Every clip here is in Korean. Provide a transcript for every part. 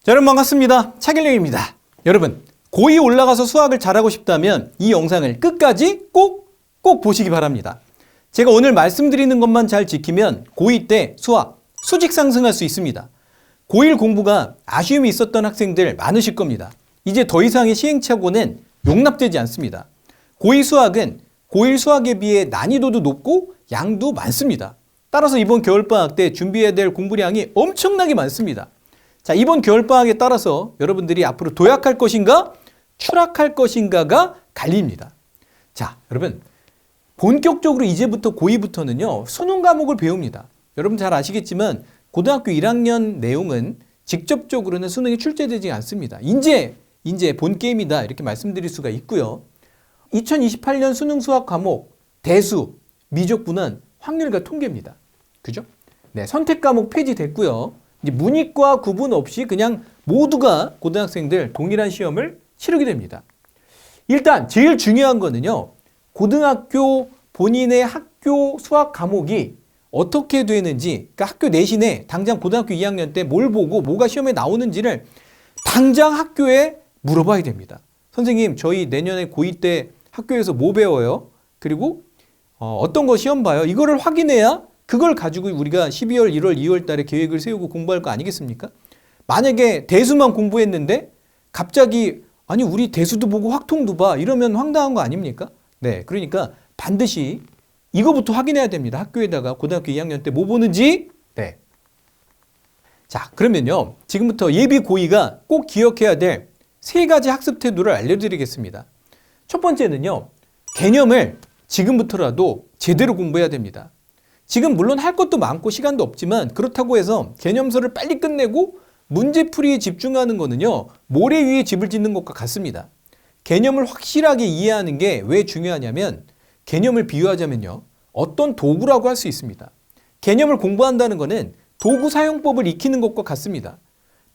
자, 여러분 반갑습니다. 차길령입니다. 여러분, 고2 올라가서 수학을 잘하고 싶다면 이 영상을 끝까지 꼭 보시기 바랍니다. 제가 오늘 말씀드리는 것만 잘 지키면 고2 때 수학, 수직 상승할 수 있습니다. 고1 공부가 아쉬움이 있었던 학생들 많으실 겁니다. 이제 더 이상의 시행착오는 용납되지 않습니다. 고2 수학은 고1 수학에 비해 난이도도 높고 양도 많습니다. 따라서 이번 겨울방학 때 준비해야 될 공부량이 엄청나게 많습니다. 자, 이번 겨울방학에 따라서 여러분들이 앞으로 도약할 것인가 추락할 것인가가 갈립니다. 자, 여러분 본격적으로 이제부터 고2부터는요 수능 과목을 배웁니다. 여러분 잘 아시겠지만 고등학교 1학년 내용은 직접적으로는 수능에 출제되지 않습니다. 이제 본게임이다 이렇게 말씀드릴 수가 있고요. 2028년 수능 수학 과목 대수, 미적분은 확률과 통계입니다. 그죠? 네, 선택 과목 폐지됐고요. 이제 문이과 구분 없이 그냥 모두가 고등학생들 동일한 시험을 치르게 됩니다. 일단 제일 중요한 거는요. 고등학교 본인의 학교 수학 과목이 어떻게 되는지, 그러니까 학교 내신에 당장 고등학교 2학년 때 뭘 보고 뭐가 시험에 나오는지를 당장 학교에 물어봐야 됩니다. 선생님, 저희 내년에 고2 때 학교에서 뭐 배워요? 그리고 어떤 거 시험 봐요? 이거를 확인해야 그걸 가지고 우리가 12월, 1월, 2월 달에 계획을 세우고 공부할 거 아니겠습니까? 만약에 대수만 공부했는데 갑자기 아니 우리 대수도 보고 확통도 봐 이러면 황당한 거 아닙니까? 네, 그러니까 반드시 이거부터 확인해야 됩니다. 학교에다가 고등학교 2학년 때 뭐 보는지. 네. 자, 그러면요. 지금부터 예비 고2가 꼭 기억해야 될 세 가지 학습 태도를 알려드리겠습니다. 첫 번째는요. 개념을 지금부터라도 제대로 공부해야 됩니다. 지금 물론 할 것도 많고 시간도 없지만 그렇다고 해서 개념서를 빨리 끝내고 문제풀이에 집중하는 거는요. 모래 위에 집을 짓는 것과 같습니다. 개념을 확실하게 이해하는 게 왜 중요하냐면 개념을 비유하자면요. 어떤 도구라고 할 수 있습니다. 개념을 공부한다는 거는 도구 사용법을 익히는 것과 같습니다.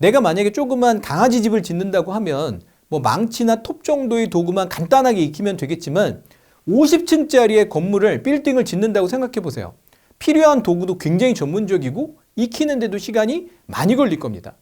내가 만약에 조그만 강아지 집을 짓는다고 하면 뭐 망치나 톱 정도의 도구만 간단하게 익히면 되겠지만 50층짜리의 건물을 빌딩을 짓는다고 생각해 보세요. 필요한 도구도 굉장히 전문적이고 익히는데도 시간이 많이 걸릴 겁니다.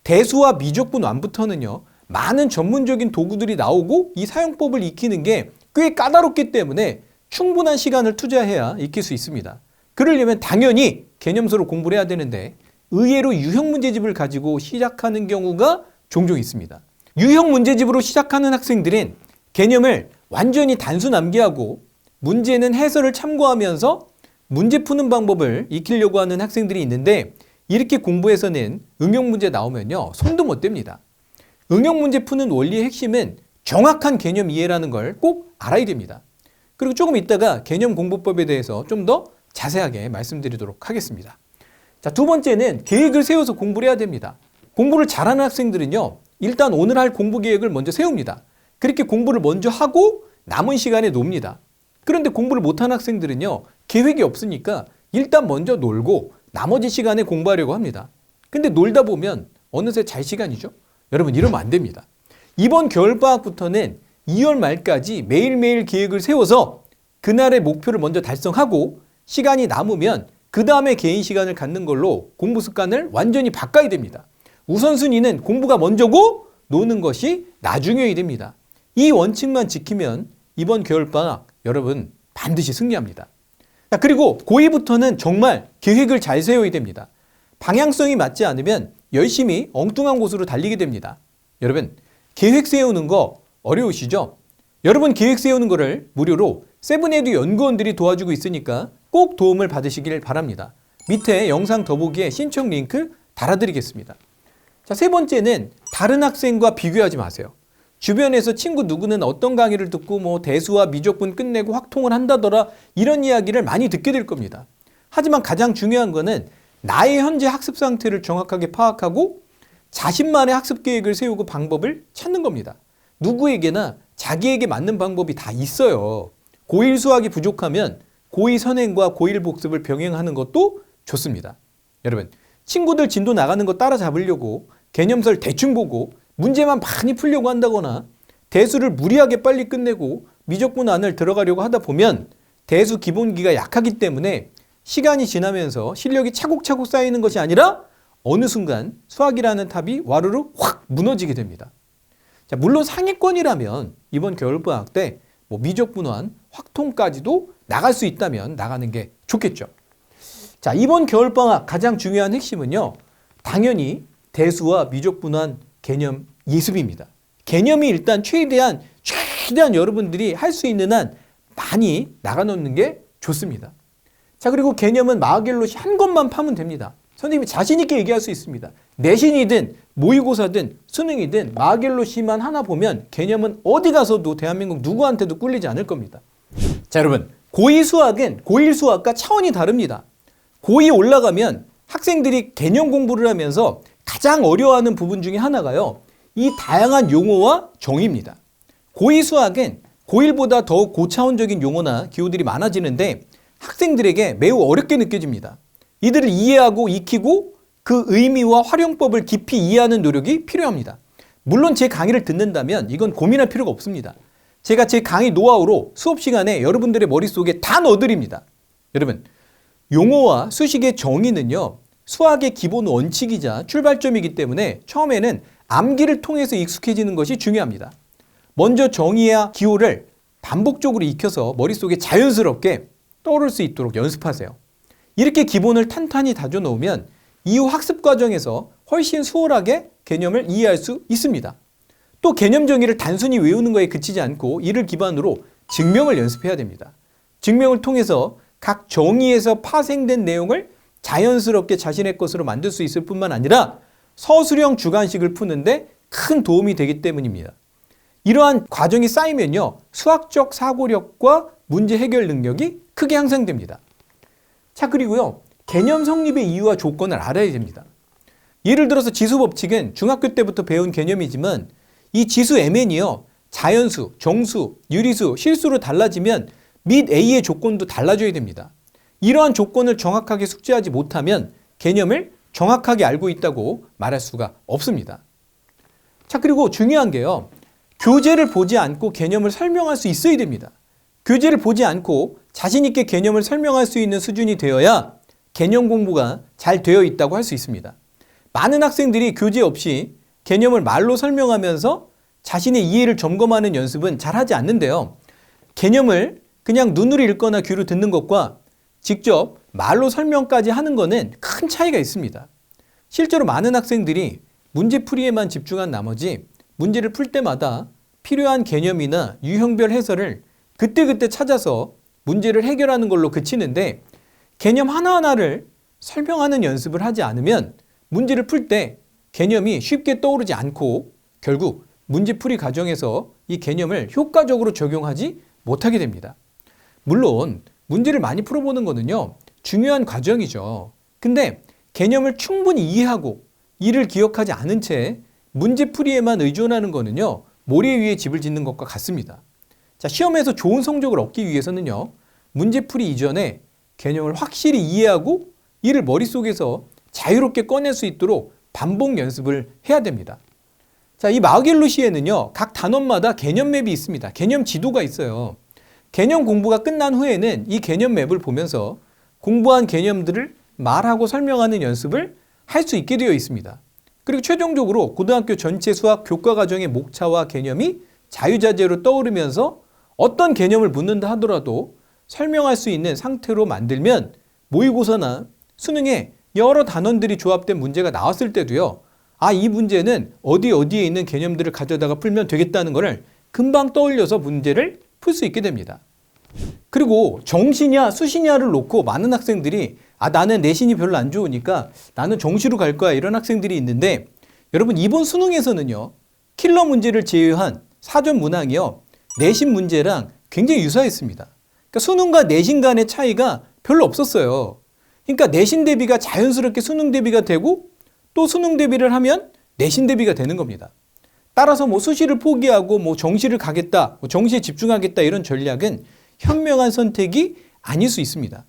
대수와 미적분 완부터는요. 많은 전문적인 도구들이 나오고 이 사용법을 익히는 게 꽤 까다롭기 때문에 충분한 시간을 투자해야 익힐 수 있습니다. 그러려면 당연히 개념서로 공부를 해야 되는데 의외로 유형 문제집을 가지고 시작하는 경우가 종종 있습니다. 유형 문제집으로 시작하는 학생들은 개념을 완전히 단순 암기하고 문제는 해설을 참고하면서 문제 푸는 방법을 익히려고 하는 학생들이 있는데 이렇게 공부해서는 응용 문제 나오면요 손도 못 댑니다. 응용 문제 푸는 원리의 핵심은 정확한 개념 이해라는 걸 꼭 알아야 됩니다. 그리고 조금 이따가 개념 공부법에 대해서 좀 더 자세하게 말씀드리도록 하겠습니다. 자, 두 번째는 계획을 세워서 공부를 해야 됩니다. 공부를 잘하는 학생들은요 일단 오늘 할 공부 계획을 먼저 세웁니다. 그렇게 공부를 먼저 하고 남은 시간에 놉니다. 그런데 공부를 못하는 학생들은요 계획이 없으니까 일단 먼저 놀고 나머지 시간에 공부하려고 합니다. 근데 놀다 보면 어느새 잘 시간이죠. 여러분 이러면 안 됩니다. 이번 겨울방학부터는 2월 말까지 매일매일 계획을 세워서 그날의 목표를 먼저 달성하고 시간이 남으면 그 다음에 개인 시간을 갖는 걸로 공부 습관을 완전히 바꿔야 됩니다. 우선순위는 공부가 먼저고 노는 것이 나중이어야 됩니다. 이 원칙만 지키면 이번 겨울방학 여러분 반드시 승리합니다. 자, 그리고 고2부터는 정말 계획을 잘 세워야 됩니다. 방향성이 맞지 않으면 열심히 엉뚱한 곳으로 달리게 됩니다. 여러분 계획 세우는 거 어려우시죠? 여러분 계획 세우는 거를 무료로 세븐에듀 연구원들이 도와주고 있으니까 꼭 도움을 받으시길 바랍니다. 밑에 영상 더보기에 신청 링크 달아드리겠습니다. 자, 세 번째는 다른 학생과 비교하지 마세요. 주변에서 친구 누구는 어떤 강의를 듣고 뭐 대수와 미적분 끝내고 확통을 한다더라 이런 이야기를 많이 듣게 될 겁니다. 하지만 가장 중요한 거는 나의 현재 학습 상태를 정확하게 파악하고 자신만의 학습 계획을 세우고 방법을 찾는 겁니다. 누구에게나 자기에게 맞는 방법이 다 있어요. 고1 수학이 부족하면 고2 선행과 고1 복습을 병행하는 것도 좋습니다. 여러분 친구들 진도 나가는 거 따라잡으려고 개념서를 대충 보고 문제만 많이 풀려고 한다거나 대수를 무리하게 빨리 끝내고 미적분 안을 들어가려고 하다 보면 대수 기본기가 약하기 때문에 시간이 지나면서 실력이 차곡차곡 쌓이는 것이 아니라 어느 순간 수학이라는 탑이 와르르 확 무너지게 됩니다. 자, 물론 상위권이라면 이번 겨울방학 때 뭐 미적분환, 확통까지도 나갈 수 있다면 나가는 게 좋겠죠. 자, 이번 겨울방학 가장 중요한 핵심은요. 당연히 대수와 미적분환 개념 예습입니다. 개념이 일단 최대한 여러분들이 할 수 있는 한 많이 나가놓는 게 좋습니다. 자, 그리고 개념은 마하겔롯이 한 것만 파면 됩니다. 선생님이 자신 있게 얘기할 수 있습니다. 내신이든 모의고사든 수능이든 마하겔롯이만 하나 보면 개념은 어디 가서도 대한민국 누구한테도 꿀리지 않을 겁니다. 자, 여러분, 고2 수학은 고1 수학과 차원이 다릅니다. 고2 올라가면 학생들이 개념 공부를 하면서 가장 어려워하는 부분 중에 하나가요. 이 다양한 용어와 정의입니다. 고2 수학은 고1보다 더 고차원적인 용어나 기호들이 많아지는데 학생들에게 매우 어렵게 느껴집니다. 이들을 이해하고 익히고 그 의미와 활용법을 깊이 이해하는 노력이 필요합니다. 물론 제 강의를 듣는다면 이건 고민할 필요가 없습니다. 제가 제 강의 노하우로 수업 시간에 여러분들의 머릿속에 다 넣어드립니다. 여러분, 용어와 수식의 정의는요, 수학의 기본 원칙이자 출발점이기 때문에 처음에는 암기를 통해서 익숙해지는 것이 중요합니다. 먼저 정의와 기호를 반복적으로 익혀서 머릿속에 자연스럽게 떠오를 수 있도록 연습하세요. 이렇게 기본을 탄탄히 다져놓으면 이후 학습 과정에서 훨씬 수월하게 개념을 이해할 수 있습니다. 또 개념 정의를 단순히 외우는 거에 그치지 않고 이를 기반으로 증명을 연습해야 됩니다. 증명을 통해서 각 정의에서 파생된 내용을 자연스럽게 자신의 것으로 만들 수 있을 뿐만 아니라 서술형 주관식을 푸는데 큰 도움이 되기 때문입니다. 이러한 과정이 쌓이면요, 수학적 사고력과 문제 해결 능력이 크게 향상됩니다. 자, 그리고요, 개념 성립의 이유와 조건을 알아야 됩니다. 예를 들어서 지수 법칙은 중학교 때부터 배운 개념이지만 이 지수 mn이요, 자연수, 정수, 유리수, 실수로 달라지면 및 a의 조건도 달라져야 됩니다. 이러한 조건을 정확하게 숙지하지 못하면 개념을 정확하게 알고 있다고 말할 수가 없습니다. 자, 그리고 중요한 게요, 교재를 보지 않고 개념을 설명할 수 있어야 됩니다. 교재를 보지 않고 자신 있게 개념을 설명할 수 있는 수준이 되어야 개념 공부가 잘 되어 있다고 할 수 있습니다. 많은 학생들이 교재 없이 개념을 말로 설명하면서 자신의 이해를 점검하는 연습은 잘 하지 않는데요. 개념을 그냥 눈으로 읽거나 귀로 듣는 것과 직접 말로 설명까지 하는 것은 큰 차이가 있습니다. 실제로 많은 학생들이 문제풀이에만 집중한 나머지 문제를 풀 때마다 필요한 개념이나 유형별 해설을 그때그때 찾아서 문제를 해결하는 걸로 그치는데 개념 하나하나를 설명하는 연습을 하지 않으면 문제를 풀 때 개념이 쉽게 떠오르지 않고 결국 문제풀이 과정에서 이 개념을 효과적으로 적용하지 못하게 됩니다. 물론 문제를 많이 풀어보는 거는요, 중요한 과정이죠. 근데 개념을 충분히 이해하고 이를 기억하지 않은 채 문제풀이에만 의존하는 거는요, 모래 위에 집을 짓는 것과 같습니다. 자, 시험에서 좋은 성적을 얻기 위해서는요, 문제풀이 이전에 개념을 확실히 이해하고 이를 머릿속에서 자유롭게 꺼낼 수 있도록 반복 연습을 해야 됩니다. 자, 이 마하겔롯시에는요, 각 단원마다 개념 맵이 있습니다. 개념 지도가 있어요. 개념 공부가 끝난 후에는 이 개념 맵을 보면서 공부한 개념들을 말하고 설명하는 연습을 할 수 있게 되어 있습니다. 그리고 최종적으로 고등학교 전체 수학 교과 과정의 목차와 개념이 자유자재로 떠오르면서 어떤 개념을 묻는다 하더라도 설명할 수 있는 상태로 만들면 모의고사나 수능에 여러 단원들이 조합된 문제가 나왔을 때도요, 아, 이 문제는 어디에 있는 개념들을 가져다가 풀면 되겠다는 것을 금방 떠올려서 문제를 풀 수 있게 됩니다. 그리고 정시냐 수시냐를 놓고 많은 학생들이 나는 내신이 별로 안 좋으니까 나는 정시로 갈 거야, 이런 학생들이 있는데, 여러분, 이번 수능에서는요, 킬러 문제를 제외한 사전 문항이요, 내신 문제랑 굉장히 유사했습니다. 그러니까 수능과 내신 간의 차이가 별로 없었어요. 그러니까 내신 대비가 자연스럽게 수능 대비가 되고 또 수능 대비를 하면 내신 대비가 되는 겁니다. 따라서 뭐 수시를 포기하고 뭐 정시를 가겠다, 뭐 정시에 집중하겠다, 이런 전략은 현명한 선택이 아닐 수 있습니다.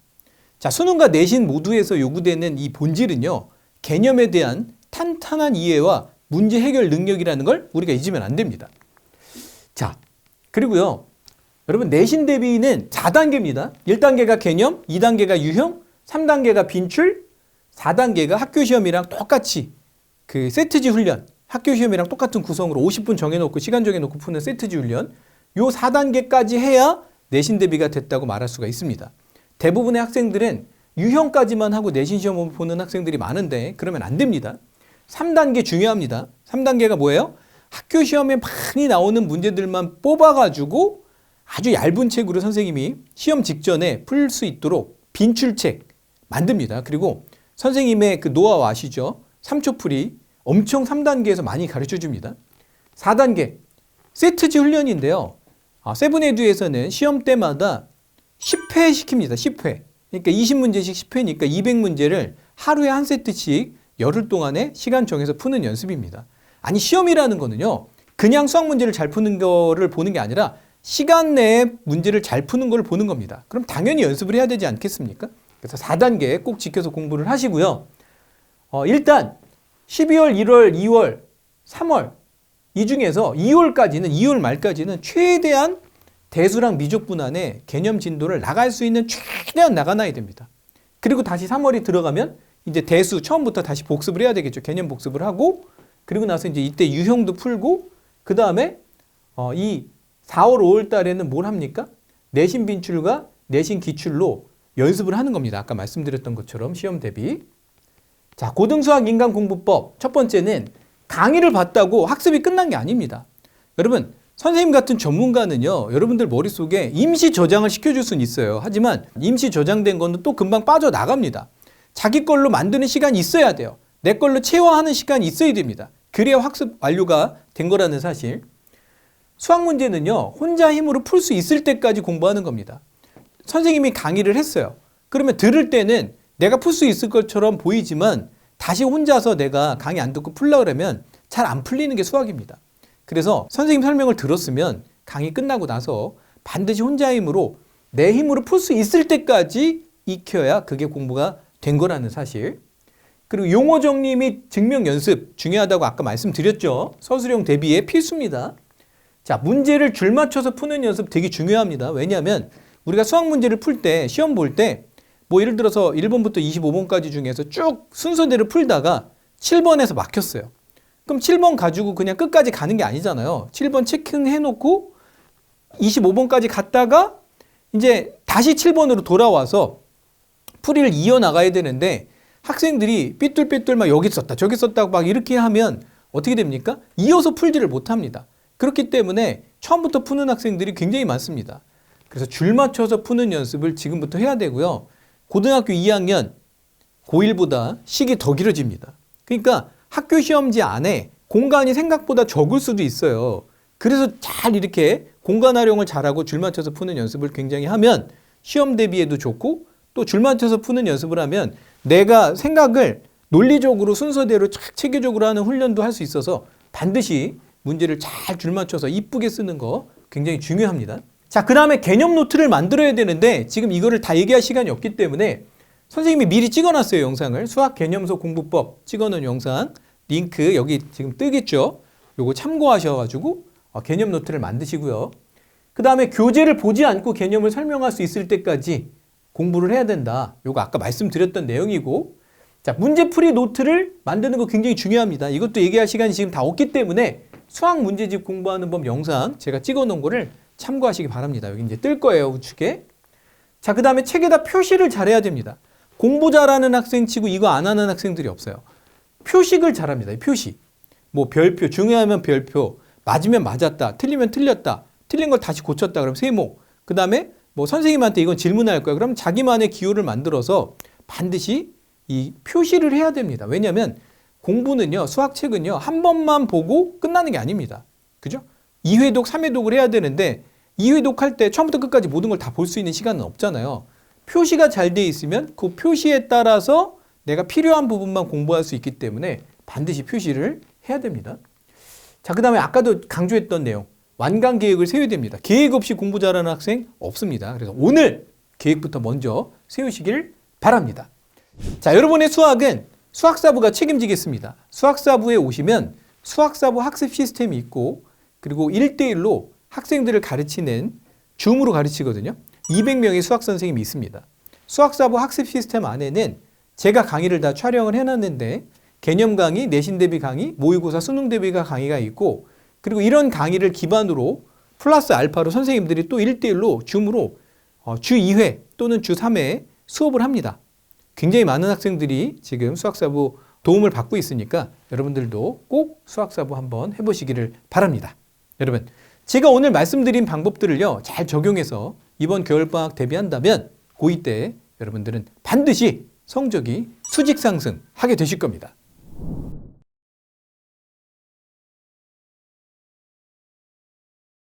자, 수능과 내신 모두에서 요구되는 이 본질은요, 개념에 대한 탄탄한 이해와 문제 해결 능력이라는 걸 우리가 잊으면 안 됩니다. 자, 그리고요, 여러분, 내신 대비는 4단계입니다. 1단계가 개념, 2단계가 유형, 3단계가 빈출, 4단계가 학교 시험이랑 똑같이 그 세트지 훈련, 학교 시험이랑 똑같은 구성으로 50분 정해놓고 시간 정해놓고 푸는 세트지 훈련, 요 4단계까지 해야 내신 대비가 됐다고 말할 수가 있습니다. 대부분의 학생들은 유형까지만 하고 내신 시험을 보는 학생들이 많은데 그러면 안 됩니다. 3단계 중요합니다. 3단계가 뭐예요? 학교 시험에 많이 나오는 문제들만 뽑아가지고 아주 얇은 책으로 선생님이 시험 직전에 풀 수 있도록 빈출책 만듭니다. 그리고 선생님의 그 노하우 아시죠? 3초 풀이 엄청 3단계에서 많이 가르쳐 줍니다. 4단계 세트지 훈련인데요. 세븐에듀에서는 시험 때마다 10회 시킵니다. 10회. 그러니까 20문제씩 10회니까 200문제를 하루에 한 세트씩 열흘 동안에 시간 정해서 푸는 연습입니다. 아니 시험이라는 거는요. 그냥 수학 문제를 잘 푸는 거를 보는 게 아니라 시간 내에 문제를 잘 푸는 걸 보는 겁니다. 그럼 당연히 연습을 해야 되지 않겠습니까? 그래서 4단계 꼭 지켜서 공부를 하시고요. 일단 12월, 1월, 2월, 3월 이 중에서 2월 말까지는 최대한 대수랑 미적분안에 개념 진도를 나갈 수 있는 최대한 나가놔야 됩니다. 그리고 다시 3월이 들어가면 이제 대수 처음부터 다시 복습을 해야 되겠죠. 개념 복습을 하고 그리고 나서 이제 이때 유형도 풀고 그 다음에 이 4월, 5월 달에는 뭘 합니까? 내신 빈출과 내신 기출로 연습을 하는 겁니다. 아까 말씀드렸던 것처럼 시험 대비. 자, 고등수학 인간공부법 첫 번째는 강의를 봤다고 학습이 끝난 게 아닙니다. 여러분 선생님 같은 전문가는요. 여러분들 머릿속에 임시 저장을 시켜줄 수는 있어요. 하지만 임시 저장된 거는 또 금방 빠져나갑니다. 자기 걸로 만드는 시간이 있어야 돼요. 내 걸로 체화하는 시간이 있어야 됩니다. 그래야 학습 완료가 된 거라는 사실. 수학 문제는요. 혼자 힘으로 풀 수 있을 때까지 공부하는 겁니다. 선생님이 강의를 했어요. 그러면 들을 때는 내가 풀 수 있을 것처럼 보이지만 다시 혼자서 내가 강의 안 듣고 풀려고 그러면 잘 안 풀리는 게 수학입니다. 그래서 선생님 설명을 들었으면 강의 끝나고 나서 반드시 혼자 힘으로 내 힘으로 풀 수 있을 때까지 익혀야 그게 공부가 된 거라는 사실. 그리고 용어 정리 및 증명 연습 중요하다고 아까 말씀드렸죠. 서술형 대비에 필수입니다. 자, 문제를 줄 맞춰서 푸는 연습 되게 중요합니다. 왜냐하면 우리가 수학 문제를 풀 때 시험 볼 때 뭐 예를 들어서 1번부터 25번까지 중에서 쭉 순서대로 풀다가 7번에서 막혔어요. 그럼 7번 가지고 그냥 끝까지 가는 게 아니잖아요. 7번 체크해놓고 25번까지 갔다가 이제 다시 7번으로 돌아와서 풀이를 이어나가야 되는데 학생들이 삐뚤삐뚤 막 여기 썼다 저기 썼다고 막 이렇게 하면 어떻게 됩니까? 이어서 풀지를 못합니다. 그렇기 때문에 처음부터 푸는 학생들이 굉장히 많습니다. 그래서 줄 맞춰서 푸는 연습을 지금부터 해야 되고요. 고등학교 2학년 고1보다 시기 더 길어집니다. 그러니까 학교 시험지 안에 공간이 생각보다 적을 수도 있어요. 그래서 잘 이렇게 공간 활용을 잘하고 줄 맞춰서 푸는 연습을 굉장히 하면 시험 대비에도 좋고 또 줄 맞춰서 푸는 연습을 하면 내가 생각을 논리적으로 순서대로 체계적으로 하는 훈련도 할 수 있어서 반드시 문제를 잘 줄 맞춰서 이쁘게 쓰는 거 굉장히 중요합니다. 자, 그 다음에 개념 노트를 만들어야 되는데 지금 이거를 다 얘기할 시간이 없기 때문에 선생님이 미리 찍어놨어요. 영상을. 수학 개념서 공부법 찍어놓은 영상 링크 여기 지금 뜨겠죠. 요거 참고하셔가지고 개념 노트를 만드시고요. 그 다음에 교재를 보지 않고 개념을 설명할 수 있을 때까지 공부를 해야 된다. 요거 아까 말씀드렸던 내용이고, 자, 문제풀이 노트를 만드는 거 굉장히 중요합니다. 이것도 얘기할 시간이 지금 다 없기 때문에 수학 문제집 공부하는 법 영상 제가 찍어놓은 거를 참고하시기 바랍니다. 여기 이제 뜰 거예요, 우측에. 자, 그 다음에 책에다 표시를 잘해야 됩니다. 공부 잘하는 학생 치고 이거 안 하는 학생들이 없어요. 표식을 잘합니다. 표시. 뭐 별표, 중요하면 별표, 맞으면 맞았다, 틀리면 틀렸다, 틀린 걸 다시 고쳤다, 그럼 세모. 그 다음에 뭐 선생님한테 이건 질문할 거야. 그럼 자기만의 기호를 만들어서 반드시 이 표시를 해야 됩니다. 왜냐하면 공부는요, 수학책은요, 한 번만 보고 끝나는 게 아닙니다. 그죠? 2회독, 3회독을 해야 되는데 2회독 할 때 처음부터 끝까지 모든 걸 다 볼 수 있는 시간은 없잖아요. 표시가 잘 돼 있으면 그 표시에 따라서 내가 필요한 부분만 공부할 수 있기 때문에 반드시 표시를 해야 됩니다. 자, 그 다음에 아까도 강조했던 내용. 완강 계획을 세워야 됩니다. 계획 없이 공부 잘하는 학생 없습니다. 그래서 오늘 계획부터 먼저 세우시길 바랍니다. 자, 여러분의 수학은 수학사부가 책임지겠습니다. 수학사부에 오시면 수학사부 학습 시스템이 있고 그리고 1대1로 학생들을 가르치는 줌으로 가르치거든요. 200명의 수학 선생님이 있습니다. 수학사부 학습 시스템 안에는 제가 강의를 다 촬영을 해놨는데 개념 강의, 내신 대비 강의, 모의고사 수능 대비가 강의가 있고 그리고 이런 강의를 기반으로 플러스 알파로 선생님들이 또 1대1로 줌으로 주 2회 또는 주 3회 수업을 합니다. 굉장히 많은 학생들이 지금 수학사부 도움을 받고 있으니까 여러분들도 꼭 수학사부 한번 해보시기를 바랍니다. 여러분, 제가 오늘 말씀드린 방법들을요, 잘 적용해서 이번 겨울방학 대비한다면 고2 때 여러분들은 반드시 성적이 수직 상승하게 되실 겁니다.